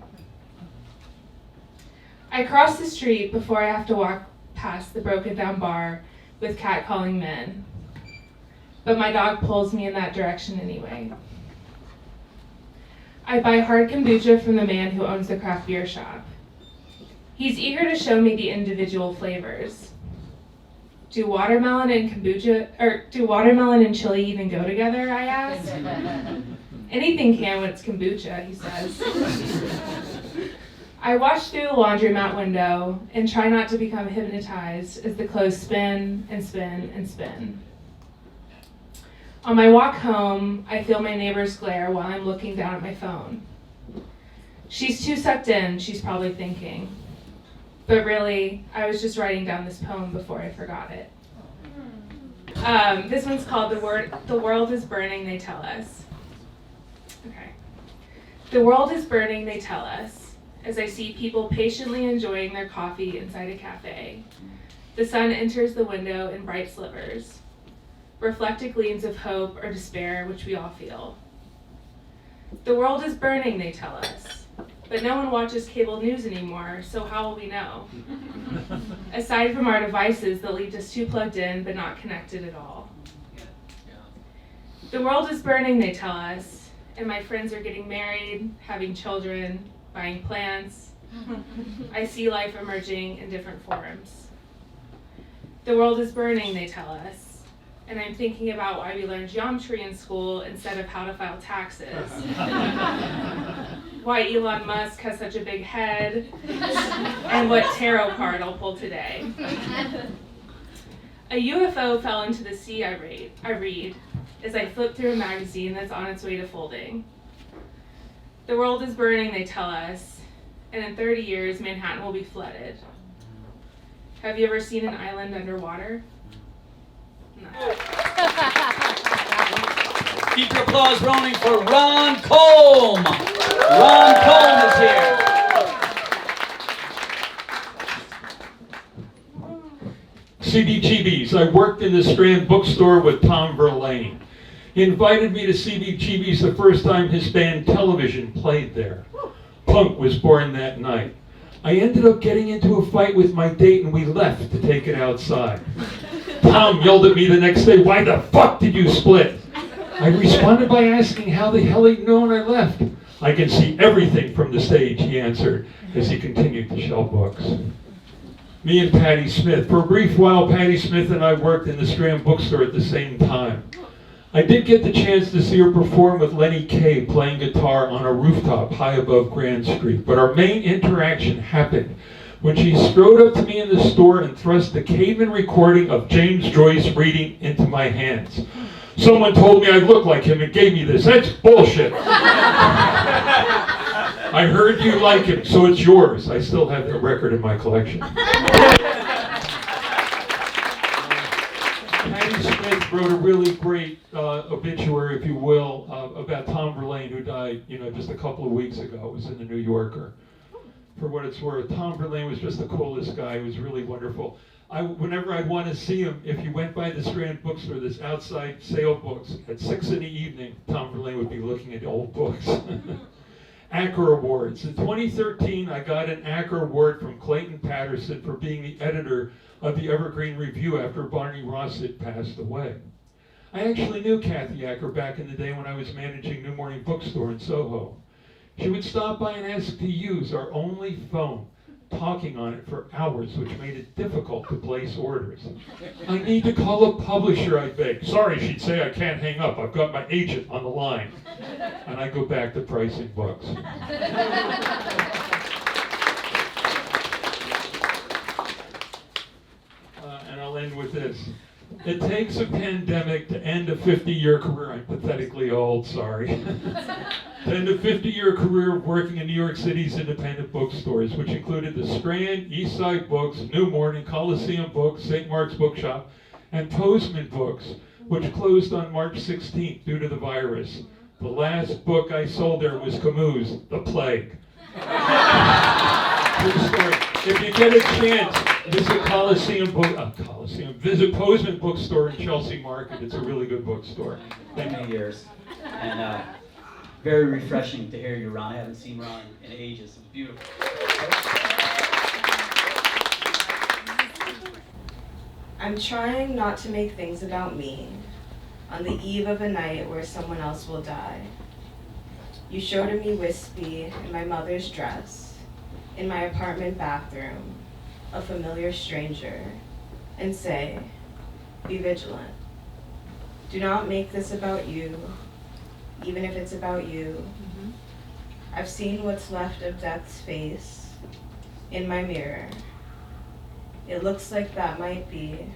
I cross the street before I have to walk past the broken down bar with catcalling men. But my dog pulls me in that direction anyway. I buy hard kombucha from the man who owns the craft beer shop. He's eager to show me the individual flavors. Do watermelon and chili even go together, I ask? Anything can when it's kombucha, he says. I watch through the laundromat window and try not to become hypnotized as the clothes spin and spin and spin. On my walk home, I feel my neighbor's glare while I'm looking down at my phone. She's too sucked in, she's probably thinking. But really, I was just writing down this poem before I forgot it. This one's called The World is Burning, They Tell Us. Okay. The world is burning, they tell us, as I see people patiently enjoying their coffee inside a cafe. The sun enters the window in bright slivers, reflected gleams of hope or despair which we all feel. The world is burning, they tell us. But no one watches cable news anymore, so how will we know? Aside from our devices that leave us too plugged in but not connected at all. The world is burning, they tell us, and my friends are getting married, having children, buying plants. I see life emerging in different forms. The world is burning, they tell us, and I'm thinking about why we learn geometry in school instead of how to file taxes. Why Elon Musk has such a big head, and what tarot card I'll pull today. A UFO fell into the sea, I read, as I flip through a magazine that's on its way to folding. The world is burning, they tell us, and in 30 years, Manhattan will be flooded. Have you ever seen an island underwater? No. Keep your applause rolling for Ron Kolm. Ron Kolm is here. CBGB's. I worked in the Strand Bookstore with Tom Verlaine. He invited me to CBGB's the first time his band Television played there. Punk was born that night. I ended up getting into a fight with my date and we left to take it outside. Tom yelled at me the next day, "Why the fuck did you split?" I responded by asking how the hell he'd known I left. "I can see everything from the stage," he answered as he continued to shelve books. Me and Patti Smith. For a brief while, Patti Smith and I worked in the Strand Bookstore at the same time. I did get the chance to see her perform with Lenny Kaye playing guitar on a rooftop high above Grand Street, but our main interaction happened when she strode up to me in the store and thrust the caveman recording of James Joyce reading into my hands. "Someone told me I looked like him and gave me this. That's bullshit." "I heard you like him, so it's yours." I still have that record in my collection. Patti Smith wrote a really great obituary, if you will, about Tom Verlaine, who died, just a couple of weeks ago. It was in the New Yorker. For what it's worth, Tom Verlaine was just the coolest guy. He was really wonderful. Whenever I'd want to see him, if you went by the Strand Bookstore, this outside sale books, at 6 in the evening, Tom Verlaine would be looking at old books. Acker Awards. In 2013, I got an Acker Award from Clayton Patterson for being the editor of the Evergreen Review after Barney Rossett passed away. I actually knew Kathy Acker back in the day when I was managing New Morning Bookstore in Soho. She would stop by and ask to use our only phone, talking on it for hours, which made it difficult to place orders. "I need to call a publisher," I begged. "Sorry," she'd say, "I can't hang up. I've got my agent on the line." And I go back to pricing books. And I'll end with this. It takes a pandemic to end a 50-year career. I'm pathetically old, sorry. To end a 50-year career of working in New York City's independent bookstores, which included the Strand, East Side Books, New Morning, Coliseum Books, St. Mark's Bookshop, and Postman Books, which closed on March 16th due to the virus. The last book I sold there was Camus' The Plague. True story. If you get a chance, visit visit Postman Bookstore in Chelsea Market. It's a really good bookstore. Many years. And very refreshing to hear you, Ron. I haven't seen Ron in ages. It's beautiful. I'm trying not to make things about me on the eve of a night where someone else will die. You showed me wispy in my mother's dress, in my apartment bathroom, a familiar stranger, and say, be vigilant. Do not make this about you, even if it's about you. I've seen what's left of death's face in my mirror. It looks like that might be,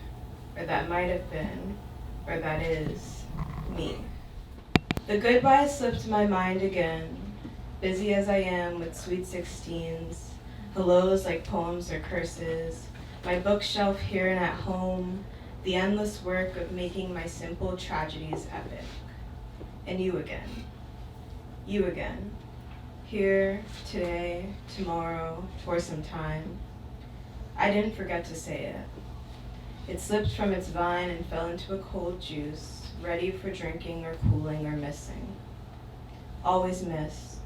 or that might have been, or that is me. The goodbye slipped my mind again, busy as I am with sweet 16s, hellos like poems or curses, my bookshelf here and at home, the endless work of making my simple tragedies epic. And you again. You again. Here, today, tomorrow, for some time. I didn't forget to say it. It slipped from its vine and fell into a cold juice, ready for drinking or cooling or missing. Always missed.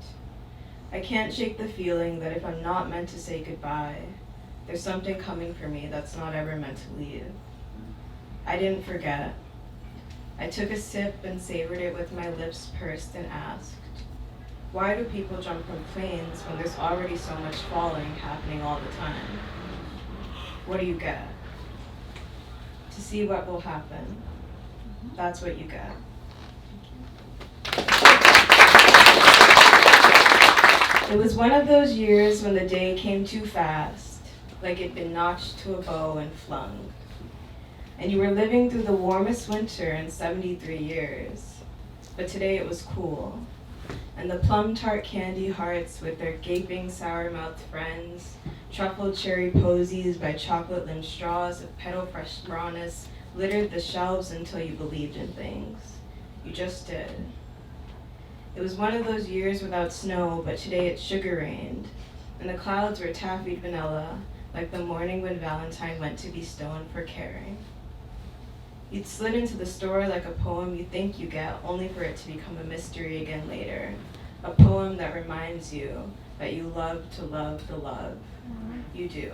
I can't shake the feeling that if I'm not meant to say goodbye, there's something coming for me that's not ever meant to leave. I didn't forget. I took a sip and savored it with my lips pursed and asked, why do people jump from planes when there's already so much falling happening all the time? What do you get? To see what will happen. That's what you get. It was one of those years when the day came too fast, like it'd been notched to a bow and flung. And you were living through the warmest winter in 73 years. But today it was cool. And the plum tart candy hearts with their gaping sour-mouthed friends, truffled cherry posies by chocolate limb straws of petal fresh rawness littered the shelves until you believed in things. You just did. It was one of those years without snow, but today it sugar rained, and the clouds were taffied vanilla, like the morning when Valentine went to be stoned for caring. You'd slid into the store like a poem you think you get, only for it to become a mystery again later. A poem that reminds you that you love to love the love. You do.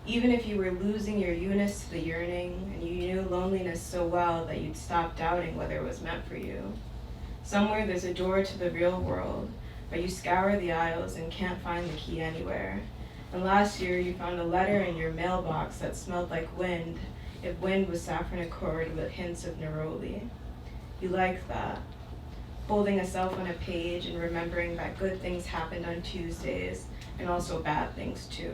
Even if you were losing your eunice to the yearning, and you knew loneliness so well that you'd stop doubting whether it was meant for you. Somewhere there's a door to the real world, but you scour the aisles and can't find the key anywhere. And last year you found a letter in your mailbox that smelled like wind, if wind was saffron accord with hints of neroli. You liked that. Holding a self on a page and remembering that good things happened on Tuesdays, and also bad things too.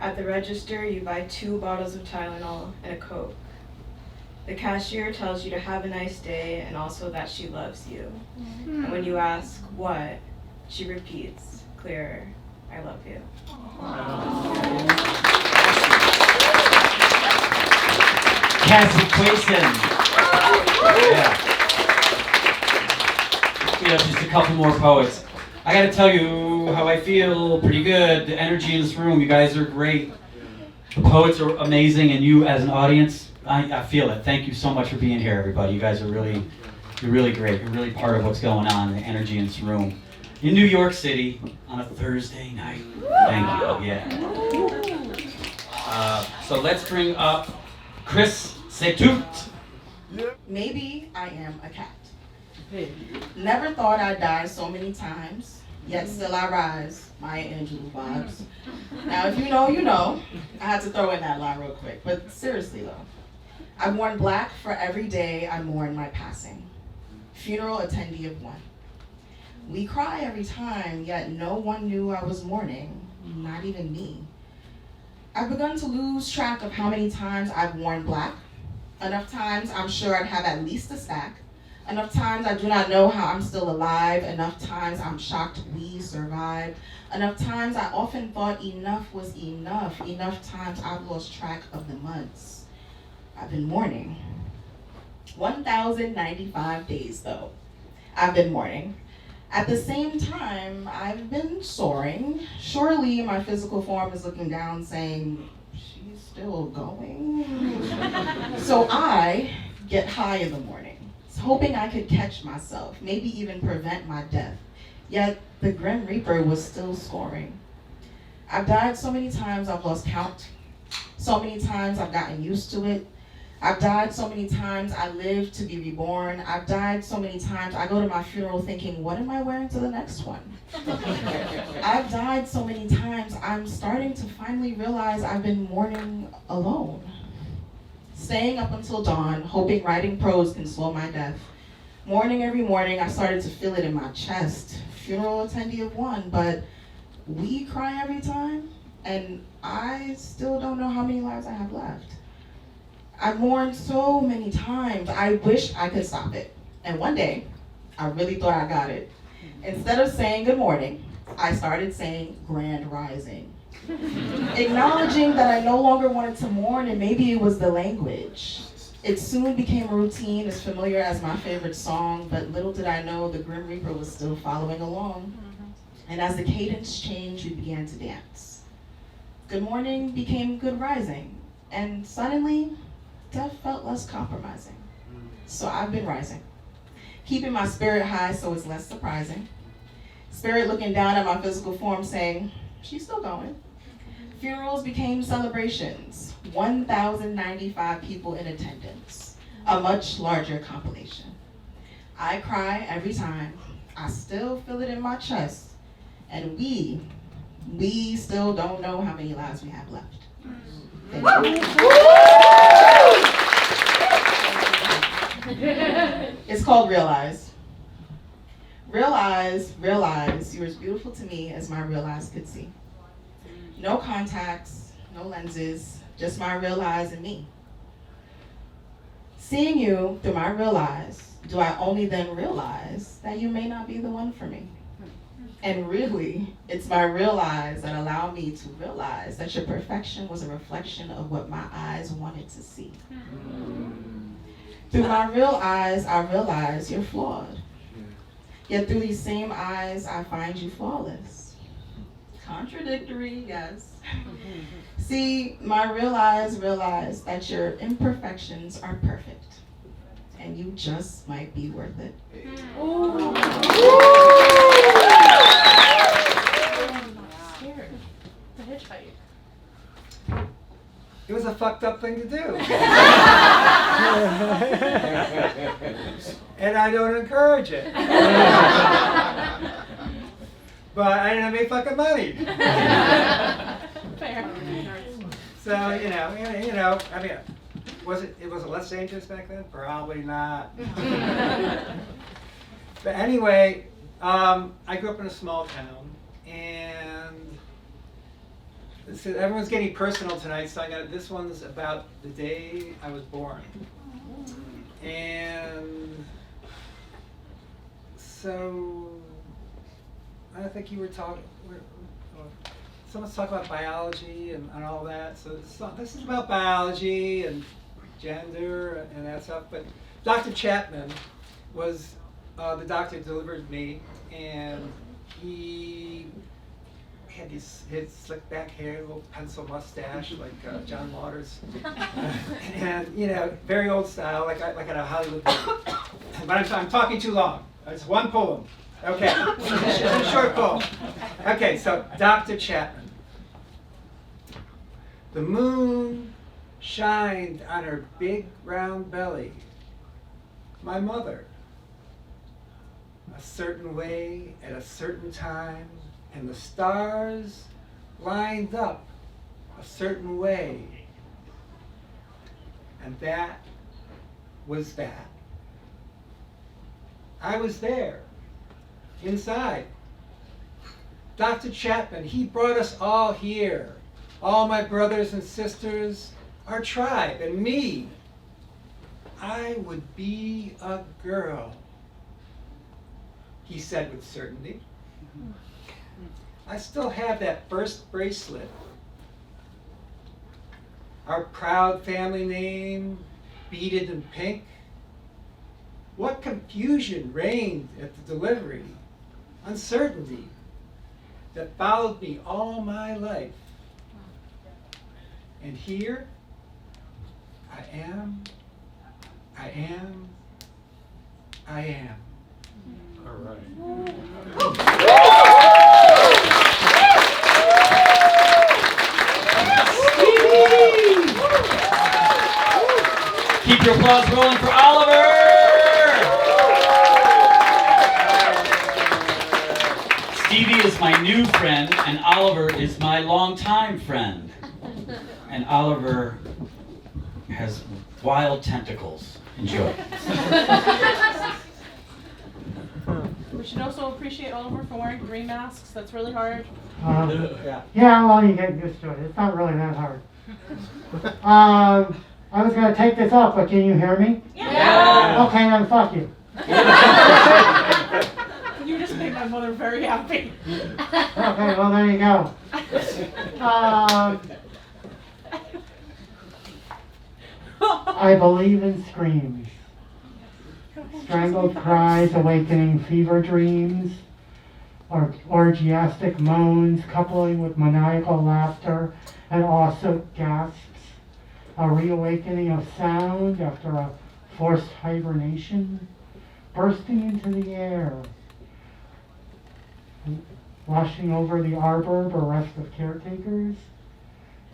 At the register, you buy 2 bottles of Tylenol and a Coke. The cashier tells you to have a nice day and also that she loves you. And when you ask what, she repeats, clearer, I love you. Cassi, Quayson. Yeah. We have just a couple more poets. I gotta tell you how I feel pretty good. The energy in this room, you guys are great. The poets are amazing, and you as an audience, I feel it. Thank you so much for being here, everybody. You guys are you're really great. You're really part of what's going on, the energy in this room. In New York City, on a Thursday night. Thank you, yeah. So let's bring up Chris Cetoute. Maybe I am a cat. Never thought I'd die so many times, yet still I rise. Maya Angelou vibes. Now, if you know, you know. I had to throw in that line real quick, but seriously though. I've worn black for every day I mourn my passing. Funeral attendee of one. We cry every time, yet no one knew I was mourning, not even me. I've begun to lose track of how many times I've worn black. Enough times I'm sure I'd have at least a stack. Enough times I do not know how I'm still alive. Enough times I'm shocked we survived. Enough times I often thought enough was enough. Enough times I've lost track of the months I've been mourning. 1,095 days though, I've been mourning. At the same time, I've been soaring. Surely my physical form is looking down saying, she's still going. So I get high in the morning, hoping I could catch myself, maybe even prevent my death. Yet the Grim Reaper was still scoring. I've died so many times I've lost count. So many times I've gotten used to it. I've died so many times I live to be reborn. I've died so many times I go to my funeral thinking, what am I wearing to the next one? I've died so many times I'm starting to finally realize I've been mourning alone. Staying up until dawn, hoping writing prose can slow my death. Mourning every morning, I started to feel it in my chest. Funeral attendee of one, but we cry every time, and I still don't know how many lives I have left. I've mourned so many times, I wish I could stop it. And one day, I really thought I got it. Instead of saying good morning, I started saying grand rising. Acknowledging that I no longer wanted to mourn, and maybe it was the language. It soon became a routine, as familiar as my favorite song, but little did I know the Grim Reaper was still following along. And as the cadence changed, we began to dance. Good morning became good rising, and suddenly, death felt less compromising. So I've been rising, keeping my spirit high so it's less surprising. Spirit looking down at my physical form saying, she's still going. Funerals became celebrations. 1,095 people in attendance. A much larger compilation. I cry every time. I still feel it in my chest. And we still don't know how many lives we have left. Thank you. It's called Realize. Realize, you're as beautiful to me as my real eyes could see. No contacts, no lenses, just my real eyes and me. Seeing you through my real eyes, do I only then realize that you may not be the one for me? And really, it's my real eyes that allow me to realize that your perfection was a reflection of what my eyes wanted to see. Through my real eyes, I realize you're flawed. Yet through these same eyes, I find you flawless. Contradictory, yes. See, my real eyes realize that your imperfections are perfect, and you just might be worth it. It was a fucked up thing to do. And I don't encourage it. But I didn't have any fucking money. Fair. So, I mean, was it less dangerous back then? Probably not. But anyway, I grew up in a small town, and so everyone's getting personal tonight, so this one's about the day I was born. And so I think you were talking, someone's talking about biology and all that. So this is about biology and gender and that stuff. But Dr. Chapman was the doctor who delivered me, and he had his slick back hair, little pencil mustache like John Waters, and very old style, like at a Hollywood movie. But I'm talking too long. It's one poem. Okay, it's a short poem. Okay, so Dr. Chapman. The moon shined on her big round belly. My mother. A certain way at a certain time, and the stars lined up a certain way. And that was that. I was there, inside. Dr. Chapman, he brought us all here. All my brothers and sisters, our tribe, and me. I would be a girl, he said with certainty. I still have that first bracelet. Our proud family name, beaded in pink. What confusion reigned at the delivery, uncertainty that followed me all my life. And here, I am. All right. Keep your applause rolling for Oliver! Stevie is my new friend, and Oliver is my longtime friend. And Oliver has wild tentacles. Enjoy. We should also appreciate Oliver for wearing 3 masks. That's really hard. Yeah, well, you get used to it. It's not really that hard. I was going to take this off, but can you hear me? Yeah. Okay, then fuck you. You just made my mother very happy. Okay, well, there you go. I believe in screams. Strangled cries awakening fever dreams, or orgiastic moans coupling with maniacal laughter and awesoaked gasps, a reawakening of sound after a forced hibernation, bursting into the air. rushing over the arbor bereft of caretakers,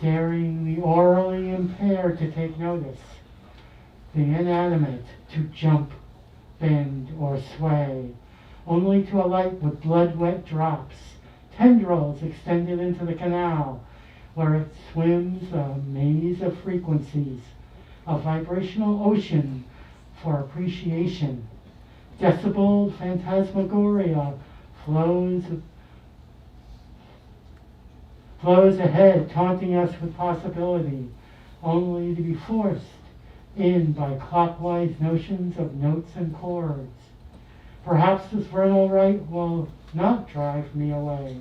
daring the orally impaired to take notice, the inanimate to jump, bend, or sway, only to alight with blood-wet drops, tendrils extended into the canal, where it swims a maze of frequencies, a vibrational ocean for appreciation. Decibeled phantasmagoria flows ahead, taunting us with possibility, only to be forced in by clockwise notions of notes and chords. Perhaps this vernal rite will not drive me away.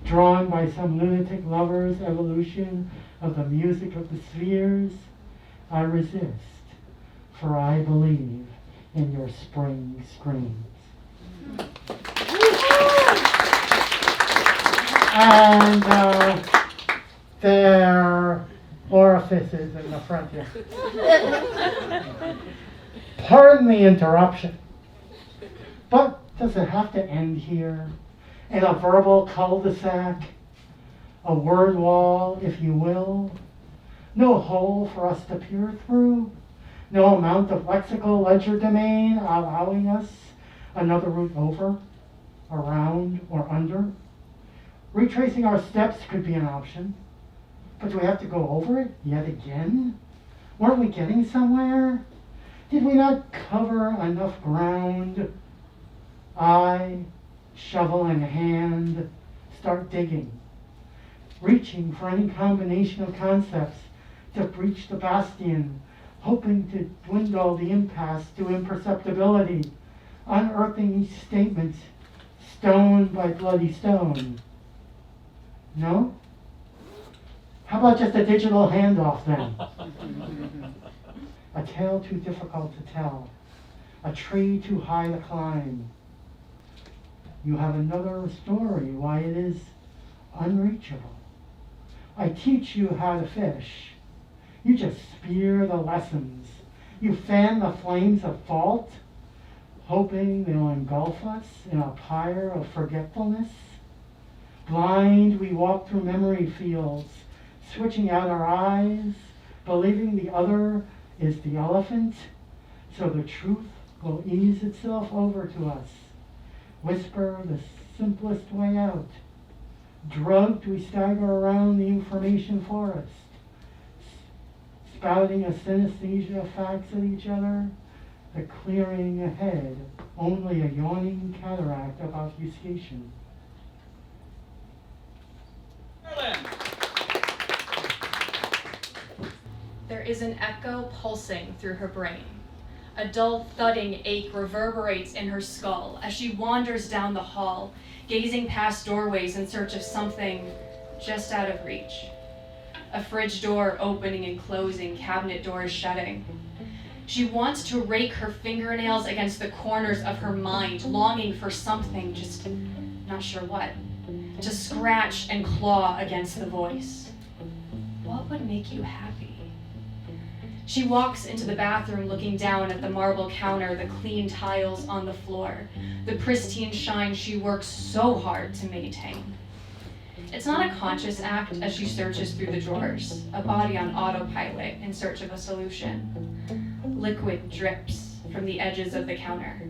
Drawn by some lunatic lover's evolution of the music of the spheres, I resist, for I believe in your spring screams. And their orifices in the front here. Pardon the interruption, but does it have to end here? In a verbal cul-de-sac, a word wall, if you will, no hole for us to peer through, no amount of lexical legerdemain allowing us another route over, around, or under. Retracing our steps could be an option, but do we have to go over it yet again? Weren't we getting somewhere? Did we not cover enough ground? I, shovel in hand, start digging, reaching for any combination of concepts to breach the bastion, hoping to dwindle the impasse to imperceptibility, unearthing each statement, stone by bloody stone. No? How about just a digital handoff then? A tale too difficult to tell, a tree too high to climb. You have another story why it is unreachable. I teach you how to fish. You just spear the lessons. You fan the flames of fault, hoping they'll engulf us in a pyre of forgetfulness. Blind, we walk through memory fields, switching out our eyes, believing the other is the elephant, so the truth will ease itself over to us. Whisper the simplest way out. Drugged, we stagger around the information forest, spouting a synesthesia of facts at each other, the clearing ahead, only a yawning cataract of obfuscation. There is an echo pulsing through her brain. A dull thudding ache reverberates in her skull as she wanders down the hall, gazing past doorways in search of something just out of reach. A fridge door opening and closing, cabinet doors shutting. She wants to rake her fingernails against the corners of her mind, longing for something, just not sure what. To scratch and claw against the voice. What would make you happy? She walks into the bathroom looking down at the marble counter, the clean tiles on the floor, the pristine shine she works so hard to maintain. It's not a conscious act as she searches through the drawers, a body on autopilot in search of a solution. Liquid drips from the edges of the counter.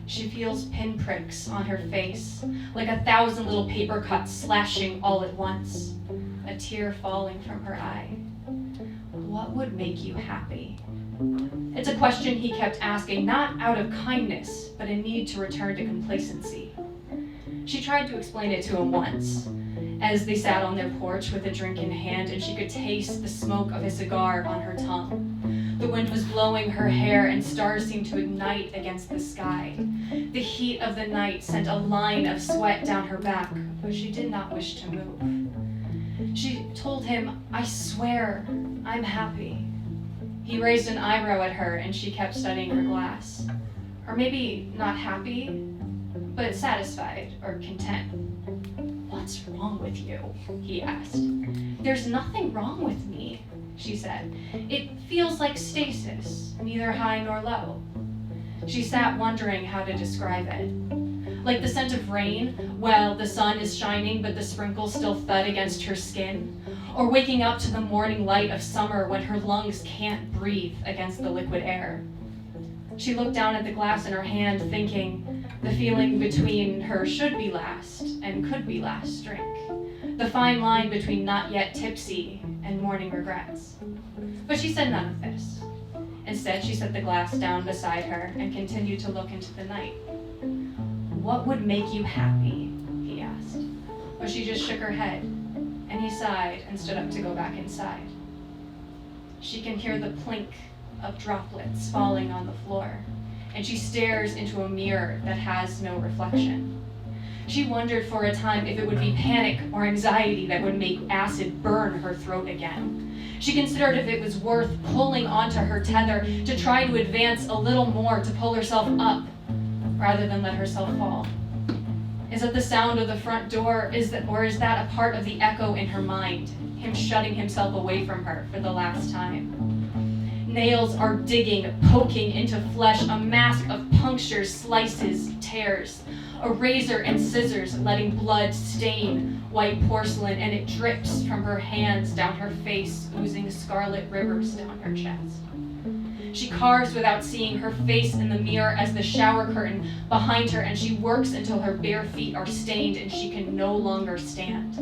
She feels pinpricks on her face, like 1,000 little paper cuts slashing all at once, a tear falling from her eye. What would make you happy? It's a question he kept asking, not out of kindness, but a need to return to complacency. She tried to explain it to him once, as they sat on their porch with a drink in hand and she could taste the smoke of his cigar on her tongue. The wind was blowing her hair and stars seemed to ignite against the sky. The heat of the night sent a line of sweat down her back, but she did not wish to move. She told him, "I swear, I'm happy." He raised an eyebrow at her and she kept studying her glass. Or maybe not happy, but satisfied or content. "What's wrong with you?" he asked. "There's nothing wrong with me," she said. "It feels like stasis, neither high nor low." She sat wondering how to describe it. like the scent of rain while the sun is shining but the sprinkles still thud against her skin, or waking up to the morning light of summer when her lungs can't breathe against the liquid air. She looked down at the glass in her hand, thinking the feeling between her should be last and could be last drink, the fine line between not yet tipsy and morning regrets. But she said none of this. Instead, she set the glass down beside her and continued to look into the night. "What would make you happy?" he asked. But she just shook her head, and he sighed and stood up to go back inside. She can hear the plink of droplets falling on the floor, and she stares into a mirror that has no reflection. She wondered for a time if it would be panic or anxiety that would make acid burn her throat again. She considered if it was worth pulling onto her tether to try to advance a little more to pull herself up, rather than let herself fall. Is it the sound of the front door, or is that a part of the echo in her mind, him shutting himself away from her for the last time? Nails are digging, poking into flesh, a mask of punctures, slices, tears. A razor and scissors letting blood stain white porcelain, and it drips from her hands down her face, oozing scarlet rivers down her chest. She carves without seeing her face in the mirror as the shower curtain behind her, and she works until her bare feet are stained and she can no longer stand.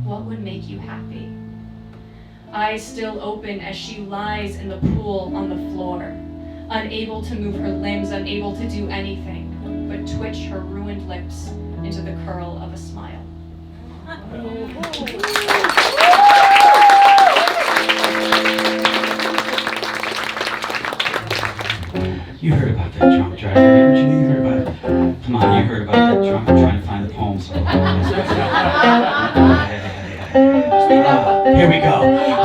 What would make you happy? Eyes still open as she lies in the pool on the floor, unable to move her limbs, unable to do anything but twitch her ruined lips into the curl of a smile. You heard about that drunk driver, didn't you? You heard about it. Come on, you heard about that drunk. I'm trying to find the poem. So. Here we go.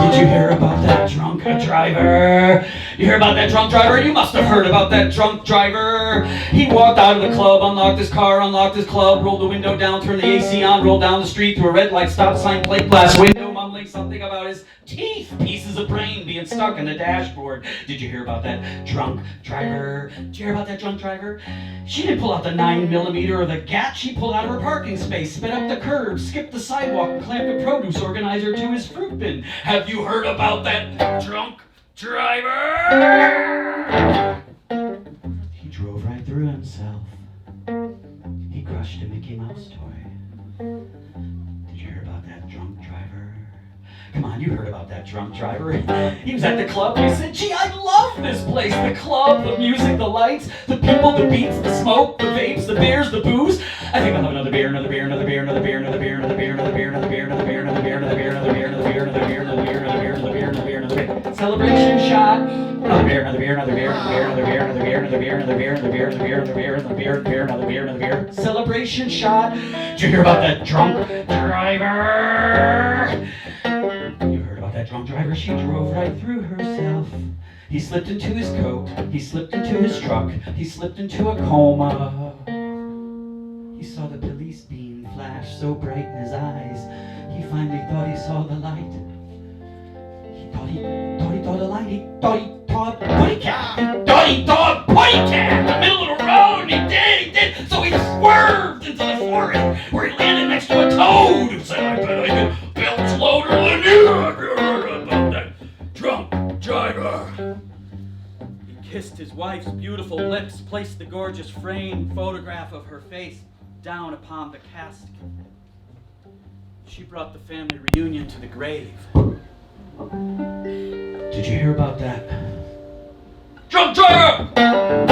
Did you hear about that drunk driver? You hear about that drunk driver? You must have heard about that drunk driver. He walked out of the club, unlocked his car, unlocked his club, rolled the window down, turned the AC on, rolled down the street through a red light stop sign, plate glass window, mumbling something about his teeth, pieces of brain being stuck in the dashboard. Did you hear about that drunk driver? Did you hear about that drunk driver? She didn't pull out the 9mm or the gat. She pulled out of her parking space, sped up the curb, skipped the sidewalk, and clamped the produce organizer to his fruit bin. Have you heard about that drunk driver? He drove right through himself. He crushed a Mickey Mouse toy. Did you hear about that drunk driver? Come on, you heard about that drunk driver. He was at the club and he said, "Gee, I love this place. The club, the music, the lights, the people, the beats, the smoke, the vapes, the beers, the booze. I think I'll have another beer, another beer, another beer, another beer, another beer, another beer, another beer, another beer, another beer, another beer, another beer, another beer, another beer, another beer, another beer, another beer, another beer, another beer, another beer. Celebration shot. Another beer, another beer, another beer, another beer, another beer, another beer, another beer, another beer, another beer, another beer, another beer, another beer, another beer, another beer. Celebration shot. Did you hear about that drunk driver? That drunk driver, she drove right through herself. He slipped into his coat, he slipped into his truck, he slipped into a coma. He saw the police beam flash so bright in his eyes, he finally thought he saw the light. He thought he saw the light, he thought putty cat, he thought putty cat in the middle of the road, he did, so he swerved into the forest where he landed next to a toad and said, "I bet I can belch louder than you." Have you heard about that drunk driver? He kissed his wife's beautiful lips, placed the gorgeous framed photograph of her face down upon the casket. She brought the family reunion to the grave. Did you hear about that drunk driver?